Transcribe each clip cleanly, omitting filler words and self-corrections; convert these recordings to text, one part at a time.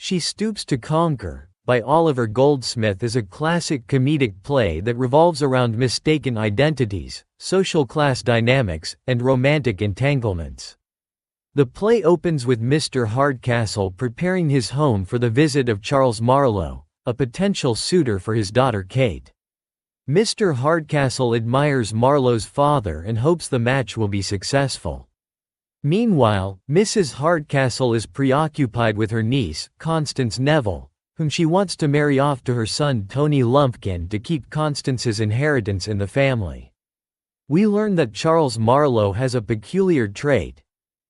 She Stoops to Conquer, by Oliver Goldsmith, is a classic comedic play that revolves around mistaken identities, social class dynamics, and romantic entanglements. The play opens with Mr. Hardcastle preparing his home for the visit of Charles Marlowe, a potential suitor for his daughter Kate. Mr. Hardcastle admires Marlowe's father and hopes the match will be successful. Meanwhile, Mrs. Hardcastle is preoccupied with her niece, Constance Neville, whom she wants to marry off to her son Tony Lumpkin to keep Constance's inheritance in the family. We learn that Charles Marlowe has a peculiar trait.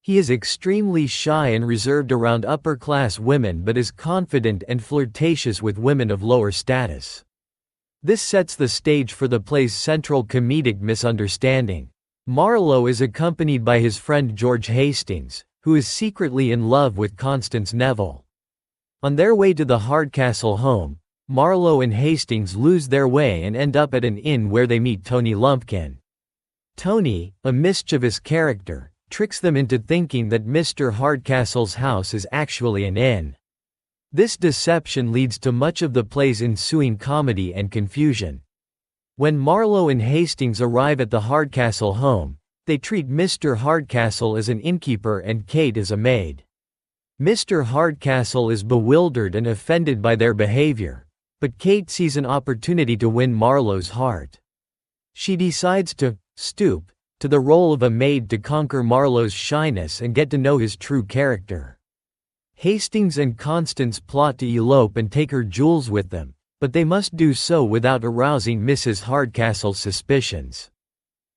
He is extremely shy and reserved around upper-class women but is confident and flirtatious with women of lower status. This sets the stage for the play's central comedic misunderstanding. Marlowe is accompanied by his friend George Hastings, who is secretly in love with Constance Neville. On their way to the Hardcastle home, Marlowe and Hastings lose their way and end up at an inn where they meet Tony Lumpkin. Tony, a mischievous character, tricks them into thinking that Mr. Hardcastle's house is actually an inn. This deception leads to much of the play's ensuing comedy and confusion. When Marlowe and Hastings arrive at the Hardcastle home, they treat Mr. Hardcastle as an innkeeper and Kate as a maid. Mr. Hardcastle is bewildered and offended by their behavior, but Kate sees an opportunity to win Marlowe's heart. She decides to stoop to the role of a maid to conquer Marlowe's shyness and get to know his true character. Hastings and Constance plot to elope and take her jewels with them, but they must do so without arousing Mrs. Hardcastle's suspicions.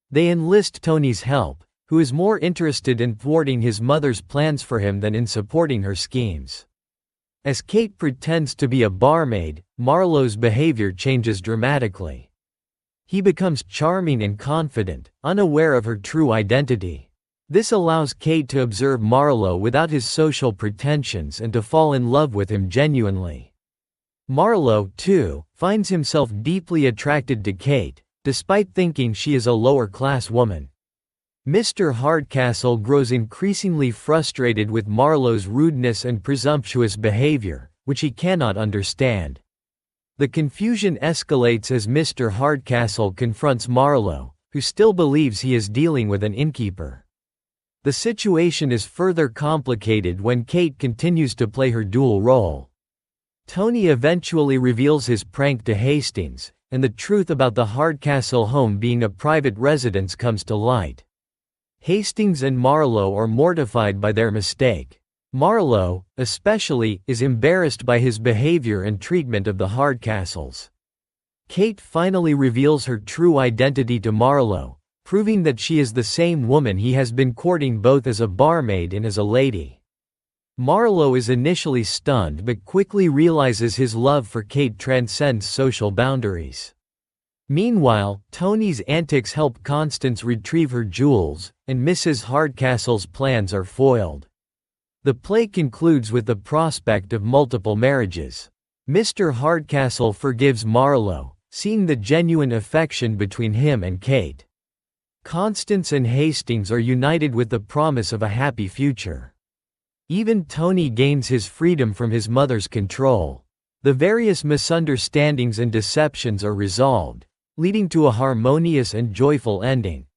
They enlist Tony's help, who is more interested in thwarting his mother's plans for him than in supporting her schemes. As Kate pretends to be a barmaid, Marlowe's behavior changes dramatically. He becomes charming and confident, unaware of her true identity. This allows Kate to observe Marlowe without his social pretensions and to fall in love with him genuinely. Marlowe, too, finds himself deeply attracted to Kate, despite thinking she is a lower-class woman. Mr. Hardcastle grows increasingly frustrated with Marlowe's rudeness and presumptuous behavior, which he cannot understand. The confusion escalates as Mr. Hardcastle confronts Marlowe, who still believes he is dealing with an innkeeper. The situation is further complicated when Kate continues to play her dual role. Tony eventually reveals his prank to Hastings, and the truth about the Hardcastle home being a private residence comes to light. Hastings and Marlowe are mortified by their mistake. Marlowe, especially, is embarrassed by his behavior and treatment of the Hardcastles. Kate finally reveals her true identity to Marlowe, proving that she is the same woman he has been courting both as a barmaid and as a lady. Marlowe is initially stunned but quickly realizes his love for Kate transcends social boundaries. Meanwhile, Tony's antics help Constance retrieve her jewels, and Mrs. Hardcastle's plans are foiled. The play concludes with the prospect of multiple marriages. Mr. Hardcastle forgives Marlowe, seeing the genuine affection between him and Kate. Constance and Hastings are united with the promise of a happy future. Even Tony gains his freedom from his mother's control. The various misunderstandings and deceptions are resolved, leading to a harmonious and joyful ending.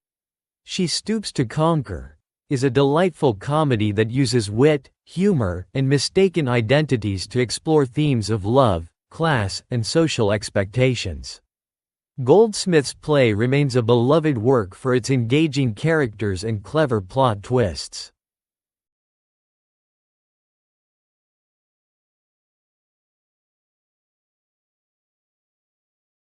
She Stoops to Conquer is a delightful comedy that uses wit, humor, and mistaken identities to explore themes of love, class, and social expectations. Goldsmith's play remains a beloved work for its engaging characters and clever plot twists.